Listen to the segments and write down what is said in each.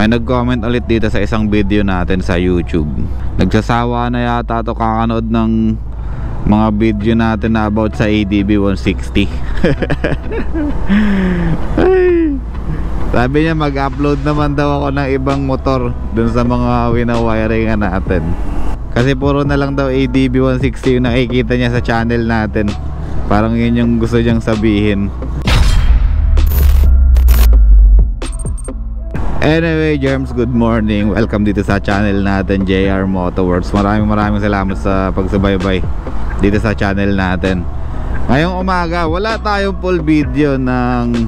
May nag-comment ulit dito sa isang video natin sa YouTube. Nagsasawa na yata to kakanood ng mga video natin na about sa ADB 160. Sabi niya mag-upload naman daw ako ng ibang motor dun sa mga winawiringan natin. Kasi puro na lang daw ADB 160 yung nakikita niya sa channel natin. Parang yun yung gusto niyang sabihin. Anyway, Germs, good morning. Welcome dito sa channel natin, JR Motoworks. Maraming salamat sa pagsubaybay dito sa channel natin. Ngayong umaga, wala tayong full video ng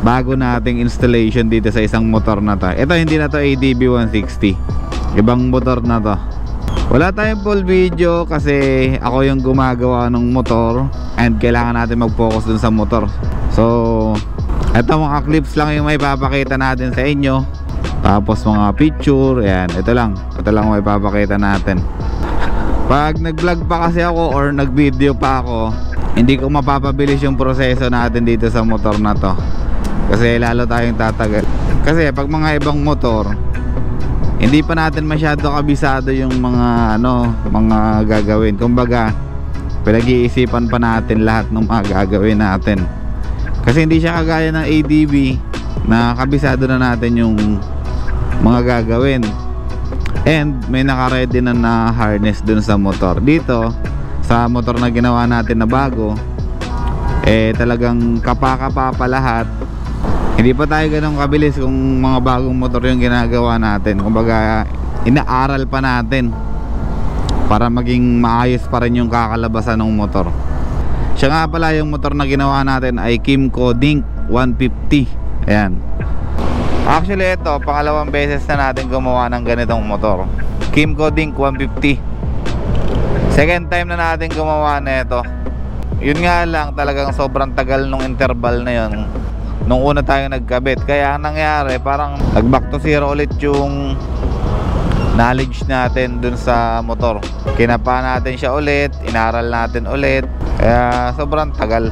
bago nating installation dito sa isang motor na to. Ito hindi na to ADB 160. Ibang motor na to. Wala tayong full video kasi ako yung gumagawa ng motor and kailangan natin mag-focus dun sa motor. So ito mga clips lang yung may papakita natin sa inyo. Tapos mga picture, ayan, ito lang may papakita natin. Pag nag-vlog pa kasi ako or nag-video pa ako, hindi ko mapapabilis yung proseso natin dito sa motor na to. Kasi lalo tayong tatagal. Kasi pag mga ibang motor, hindi pa natin masyado kabisado yung mga mga gagawin. Kumbaga, pinag-iisipan pa natin lahat ng mga gagawin natin. Kasi hindi siya kagaya ng ADB na kabisado na natin yung mga gagawin. And may naka-ready na harness dun sa motor. Dito, sa motor na ginawa natin na bago, talagang kapa-kapa pa lahat. Hindi pa tayo ganun kabilis kung mga bagong motor yung ginagawa natin. Kumbaga, inaaral pa natin para maging maayos pa rin yung kakalabasan ng motor. Siya nga pala yung motor na ginawa natin ay Kymco Dink 150. Ayan. Actually ito, pangalawang beses na natin gumawa ng ganitong motor, Kymco Dink 150. Second time na natin gumawa na ito. Yun nga lang, talagang sobrang tagal nung interval na yun nung una tayong nagkabit. Kaya nangyari, parang nag-back to zero ulit yung knowledge natin dun sa motor. Kinapa natin siya ulit, inaral natin ulit. Kaya sobrang tagal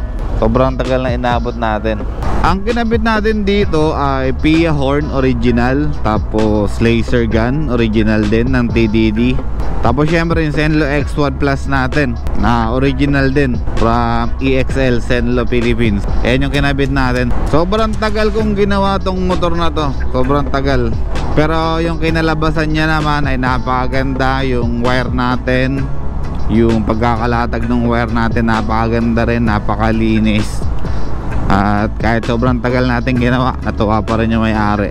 na inabot natin. Ang kinabit natin dito ay Pia horn original, tapos laser gun original din ng TDD. Tapos syempre yung Zenlo X1 Plus natin na original din from EXL Zenlo Philippines. Ayan yung kinabit natin. Sobrang tagal kong ginawa tong motor na to. Sobrang tagal. Pero yung kinalabasan niya naman ay napakaganda. Yung wire natin, yung pagkakalatag ng wire natin, napakaganda rin, napakalinis. At kahit sobrang tagal natin ginawa, natuwa pa rin yung may-ari.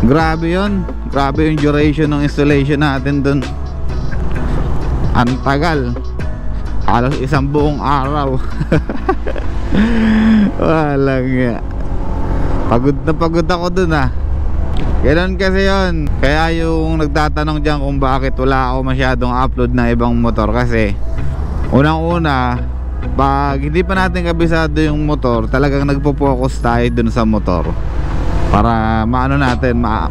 Grabe yun. Grabe yung duration ng installation natin dun. Ang tagal. Halos isang buong araw. Walang nga. Pagod ako dun Ganon kasi yun. Kaya yung nagtatanong dyan kung bakit wala ako masyadong upload na ibang motor, kasi unang-una, pag hindi pa natin kabisado yung motor, talagang nagpo-focus tayo dun sa motor para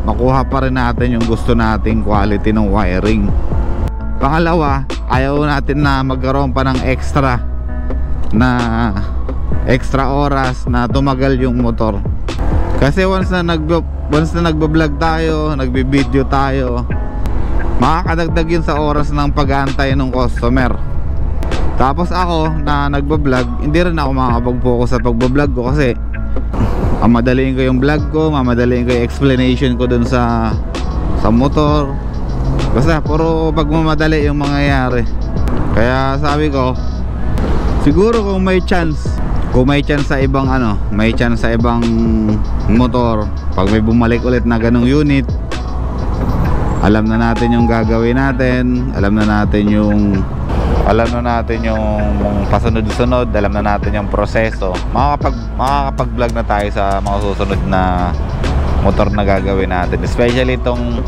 makuha pa rin natin yung gusto nating quality ng wiring. Pangalawa, ayaw natin na magkaroon pa ng extra oras na tumagal yung motor. Kasi once na nagbablog tayo, nagbibideo tayo, makakadagdag yun sa oras ng pag-aantay ng customer. Tapos ako na nagbablog, hindi rin ako makakapag-focus sa pagbablog ko kasi mamadaliin ko yung vlog ko, mamadaliin ko yung explanation ko dun sa motor. Basta puro pagmamadali yung mangyayari. Kaya sabi ko, siguro kung may chance sa ibang may chance sa ibang motor, pag may bumalik ulit na ganong unit, alam na natin yung gagawin natin, alam na natin yung pasunod-sunod, alam na natin yung proseso, makakapag-vlog na tayo sa mga susunod na motor na gagawin natin. Especially itong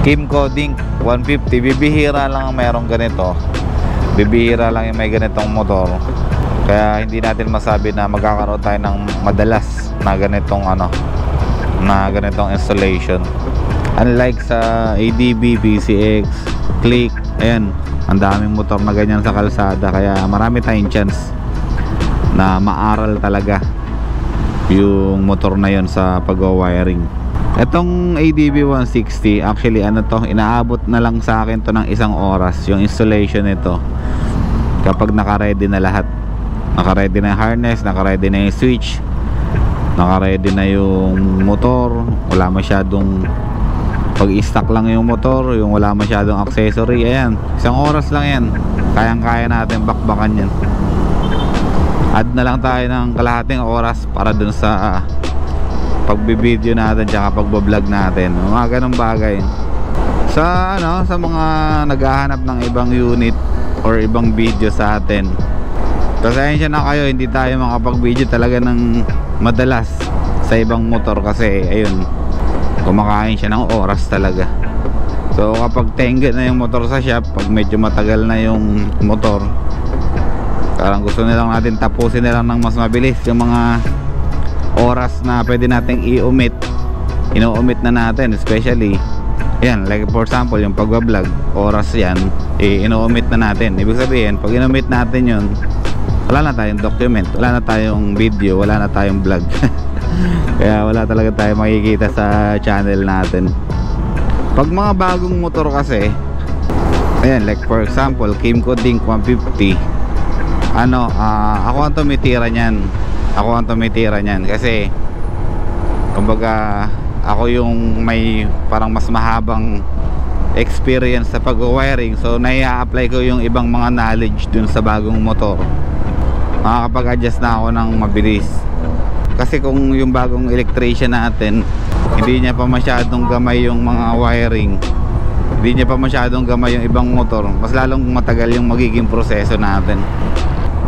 Kymco Dink 150, bibihira lang ang mayroong ganito, bibihira lang yung may ganitong motor. Kaya hindi natin masabi na magkakaroon tayo ng madalas na ganitong installation. Unlike sa ADB, PCX, Click, ayan, ang daming motor na ganyan sa kalsada. Kaya marami tayong chance na maaral talaga yung motor na yon sa pag-wiring. Itong ADB 160, actually ano to, inaabot na lang sa akin to ng 1 oras yung installation nito. Kapag naka-ready na lahat, naka-ready na yung harness, naka-ready na yung switch, naka-ready na yung motor, wala masyadong pag-i-stack lang yung motor, yung wala masyadong accessory. Ayan, 1 oras lang yan, kayang-kaya natin bakbakan yan. Add na lang tayo ng kalahating oras para dun sa pagbibideo natin tsaka pagbablog natin, mga ganong bagay. Sa ano, sa mga naghahanap ng ibang unit or ibang video sa atin, pasensya na kayo, hindi tayo makapag-video talaga ng madalas sa ibang motor kasi ayun, kumakain siya ng oras talaga. So kapag tengge na yung motor sa shop, pag medyo matagal na yung motor, parang gusto nilang natin tapusin nilang ng mas mabilis yung mga oras na pwede nating i-omit, ino-omit na natin, especially yan, like for example yung pagbablog, oras yan, ino-omit na natin. Ibig sabihin, pag in-omit natin yun, wala na tayong document, wala na tayong video, wala na tayong vlog. Kaya wala talaga tayong makikita sa channel natin. Pag mga bagong motor kasi, ayan, like for example Kymco Dink 150, ano, ako ang tumitira niyan. Ako ang tumitira niyan kasi kumbaga ako yung may parang mas mahabang experience sa pag-wiring, so nai-apply ko yung ibang mga knowledge dun sa bagong motor. Makakapag-adjust na ako ng mabilis. Kasi kung yung bagong electrician natin, hindi niya pa masyadong gamay yung mga wiring, hindi niya pa masyadong gamay yung ibang motor, mas lalong matagal yung magiging proseso natin.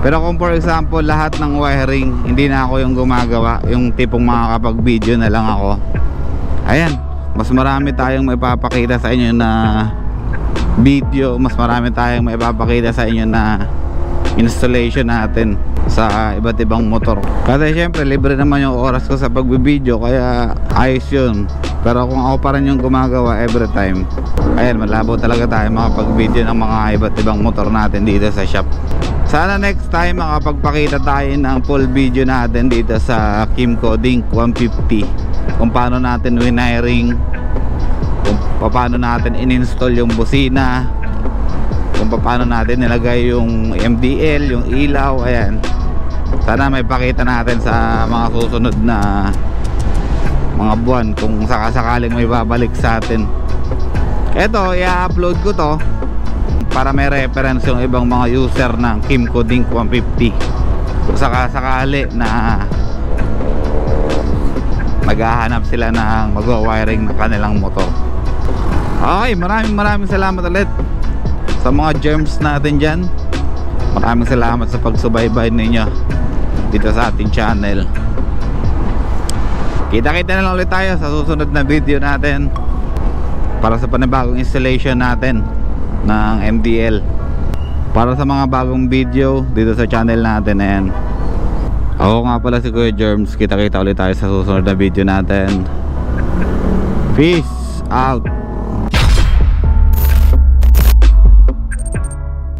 Pero kung for example lahat ng wiring hindi na ako yung gumagawa, yung tipong makakapag-video na lang ako, ayan, mas marami tayong maipapakita sa inyo na video, mas marami tayong maipapakita sa inyo na installation natin sa iba't ibang motor. Kasi syempre libre naman yung oras ko sa pagbibideo, kaya ayos yun. Pero kung ako pa rin yung gumagawa every time, ayan, malabo talaga tayo makapag-video ng mga iba't ibang motor natin dito sa shop. Sana next time makapagpakita tayo ng full video natin dito sa Kymco Dink 150, kung paano natin wiring, kung paano natin in-install yung busina, kung paano natin nilagay yung MDL, yung ilaw. Ayan, sana may pakita natin sa mga susunod na mga buwan, kung sakasakaling may babalik sa atin. Eto, i-upload ko to para may reference yung ibang mga user ng Kymco Dink 150, kung sakasakali na maghahanap sila ng mag-wiring ng kanilang motor. Okay, maraming salamat ulit sa mga germs natin dyan. Maraming salamat sa pagsubaybay ninyo dito sa ating channel. Kita-kita na lang ulit tayo sa susunod na video natin para sa panibagong installation natin ng MDL. Para sa mga bagong video dito sa channel natin, ayan, ako nga pala si Kuya Germs. Kita-kita ulit tayo sa susunod na video natin. Peace out.